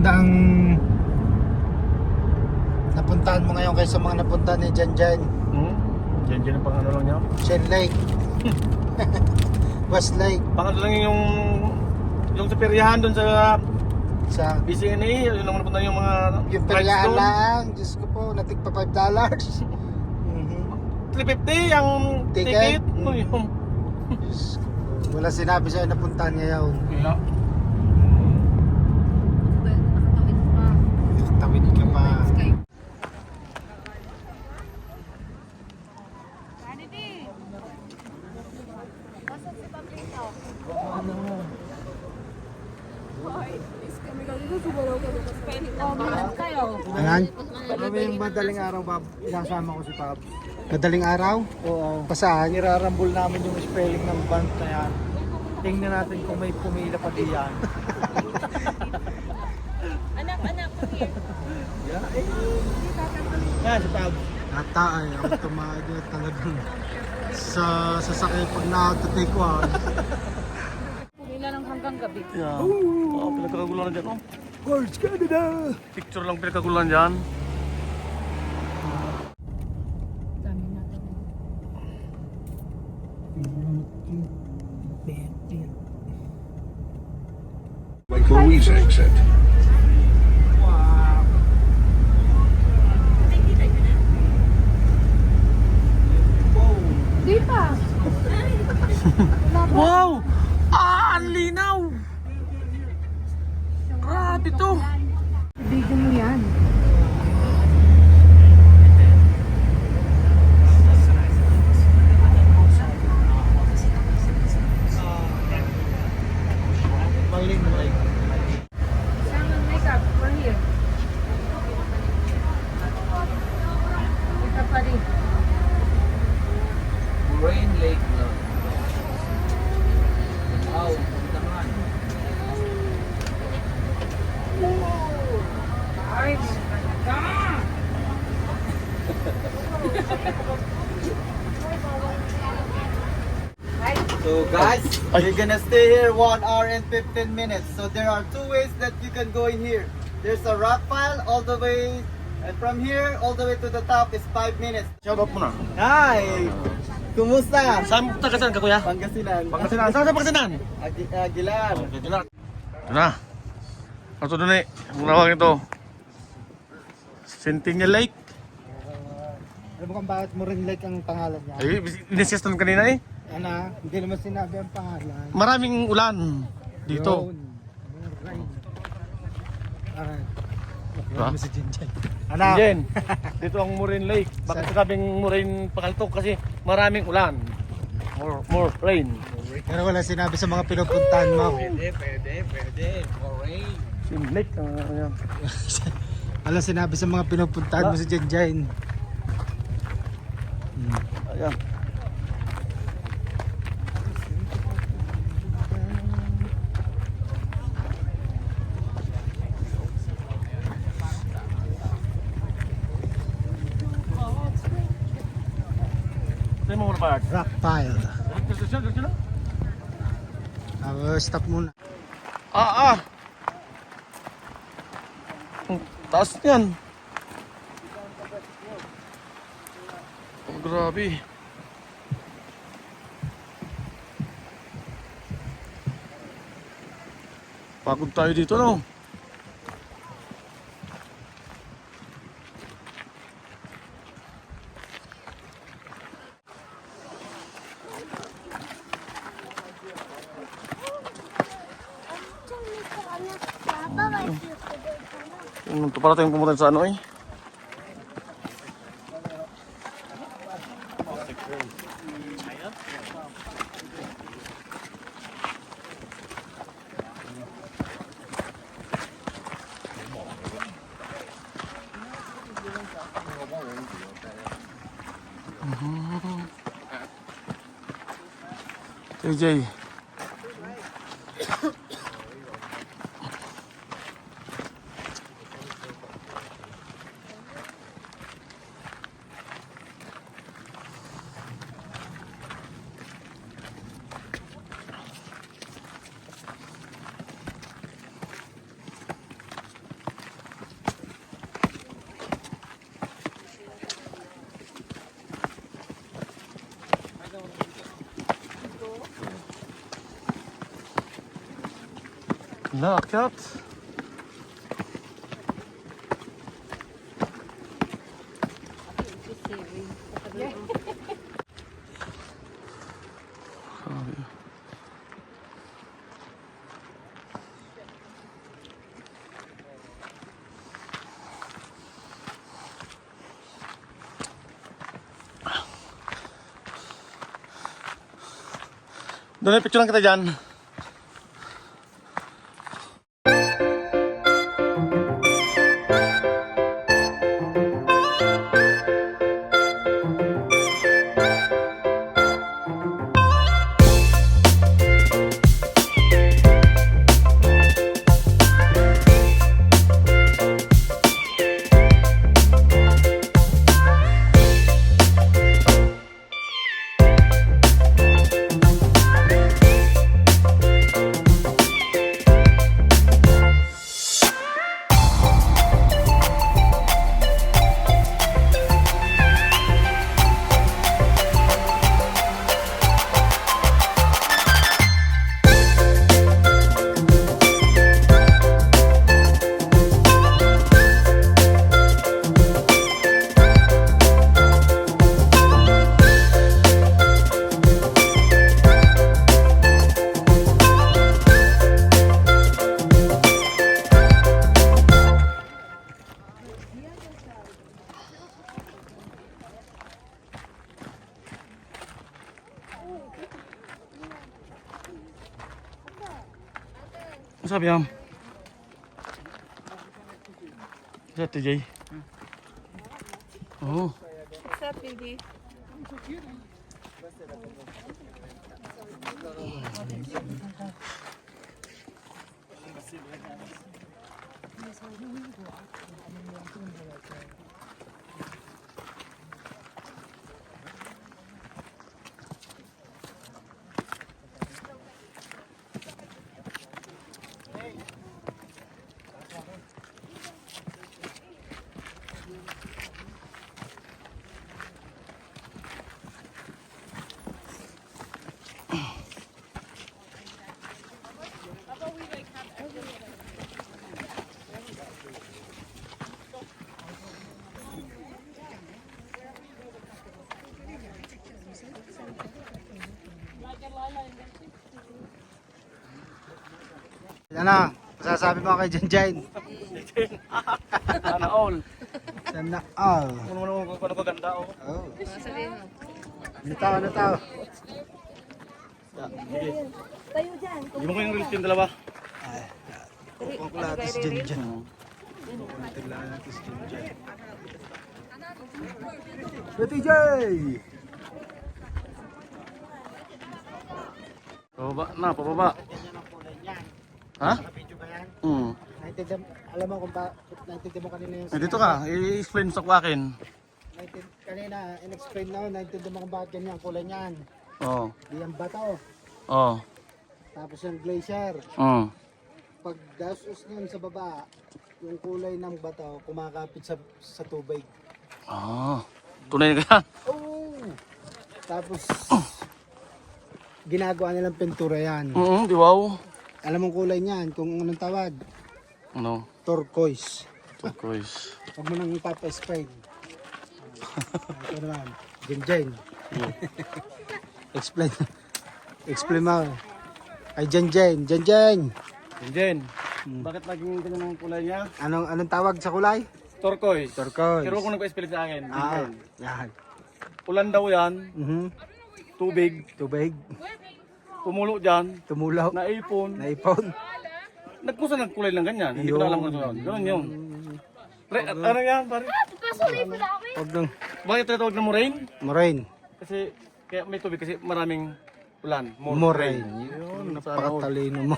maganda ang napuntahan mo ngayon kaysa mga napuntahan ni Janjan. Janjan ang pang ano lang niya. Shen Lake. West Lake. Pang ano lang yung sa peryahan doon sa BCNA, yun lang napunta yung mga yung peryahan lang, Diyos ko po, natig pa $5. 350 ang ticket. Diyos ko po. Wala sinabi sa'yo napuntahan ngayon. Wala. Nakatawid ka pa. Ayan? Yung madaling araw, Bob, inasama ko si Bob. Madaling araw? Oo. Pasaan? Nirarambol namin yung spelling ng band na yan. Tingnan natin kung may pumila pa diyan. Anak, come here. Yan, si Bob. Ata ay, ako tumayo talagang sa sasakay pag na-take one. Pumila lang hanggang gabi. Yeah. Pinagkakagulan dyan, oh. Words Canada! Picture lang pinagkagulan dyan. Dami natin. Louise exit. Di pa. Wow! Ang linaw! Grabe to! Video mo yan. Maling like. Salmon makeup, we're here. Ito pa rin. Rain Lake na. Wow, naman. Ay, So guys, we're gonna stay here 1 hour and 15 minutes. So there are two ways that you can go in here. There's a rock pile all the way, and from here all the way to the top is 5 minutes. Shout out mo na. Hi! Kumusta? Saan tagasan ka, kuya? Pangasinan. Pangasinan. Saan sa Pangasinan? Aguilar. Ito na. Ito na. Ito doon eh. Ang tawag ito. Centennial Lake. Alam mo kung bakit Morin Lake ang pangalan niya? Ay, inisiyas naman kanina eh. Ana, hindi naman sinabi ang pangalan. Maraming ulan dito. Yun. Morin. Alright. Diba? Si Janjan. Ana, Jen, dito ang Moraine Lake. Bakit sabing Moraine Pakaltok? Kasi maraming ulan. More rain. pero wala sinabi sa mga pinupuntahan mo. Pwede. Rain. Sim Lake. Yan. Wala sinabi sa mga pinupuntahan mo si Janjan. Ayan. Saan mo muna ba? Rock pile. Diretso na. Stop muna. Ang taas niyan. Oh, grabe. Pagod tayo dito, no? Ito pala tayong pumunta sa ano eh. JJ. Wala, akyat. Doon, picture lang kita dyan. Ano sabi yan? Sa TJ? Oo. What's up, baby? Ano? Masasabi mo kay Janjain? Sana all. Sana all. Kung ano kaganda oh. Oh. Sabihin mo. Ano tao? Ano tao? Hindi mo ko yung reels yung dalawa. Kukulatis Janjain. Kukulatis Janjain. Pati Jay! Pababa na, pababa. Ha? Video ba yan? Hmm. Alam mo kung naintindihan mo kanina yung Dito ka, i-explain sa akin. Kanina, in-explain na, naintindihan mo kung bakit ganyan ang kulay niyan. Oo. Di ang bato, Oo. tapos yung glacier. Oo. Pag dasos niyan sa baba, yung kulay ng bato kumakapit sa tubig. Ah. Tunay ka. Oh! Tapos, ginagawa nilang pintura yan. Oo, di wow. Alam mong kulay niyan, kung anong tawag? Ano? Turquoise. Turquoise. Huwag mo nang ipapa-spray. Ito naman, Janjain. Explain. Explain mo. Ay, Janjain. Janjain. Jen, bakit naging ganyan ang kulay niya? Anong tawag sa kulay? Turquoise. Turquoise. Pero kung nag-explain sa akin, Ah, Jen. yan. Ulan daw yan, tubig, Tubig. tumulo dyan, Tumulaw. naipon. Naipon. Nagpusa ng kulay lang ganyan. Hindi ko na alam kung ano. Ganun yun. Ano yan, pare? Huwag nang Bakit tinatawag na moraine? moraine. Kasi, kaya may tubig kasi maraming ulan. Moraine. Yun, Napakatalino mo.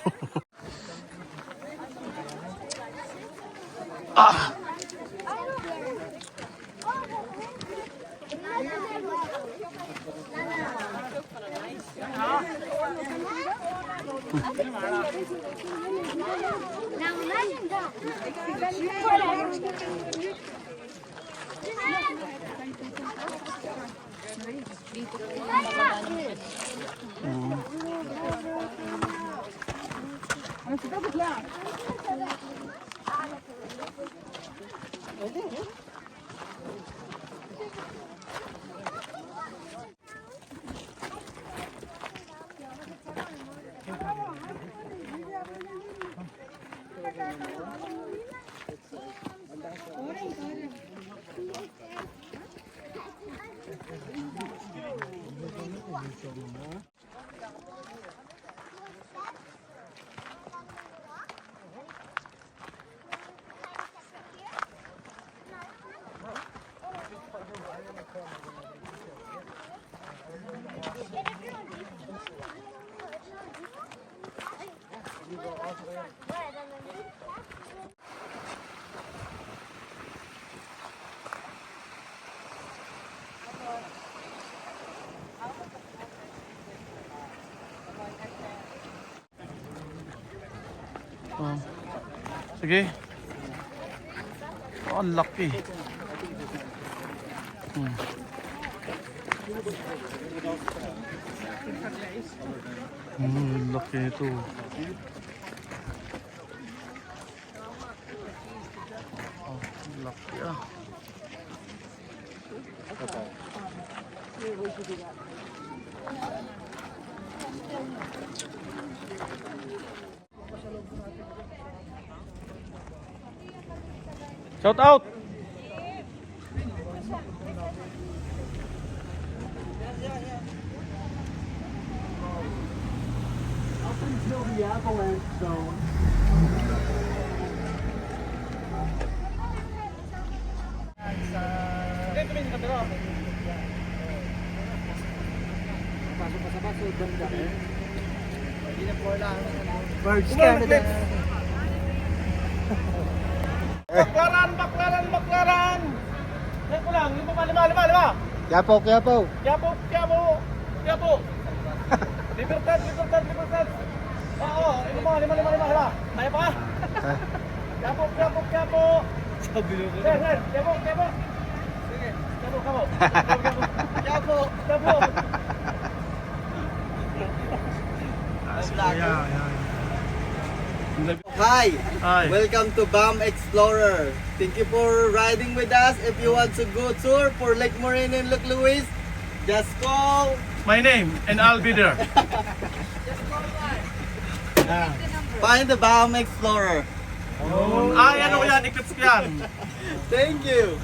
Oh. Sige. Oh, ang laki. Laki ito. Oh, laki ah. Shout out! Birds Canada. Baklaran! Yan ko lang, yung pa, lima! Quiapo. Quiapo! Libertad! Oo, lima. Kaya pa? Quiapo! Sabi nyo ko. Quiapo! Sige, Quiapo! Hi. Hi. Welcome to BAM Explorer. Thank you for riding with us. If you want to go tour for Lake Moreno and Lake Louise, just call. My name, and I'll be there. Find the BAM Explorer. Ay, ano yan? Eclipse ko yan. Thank you.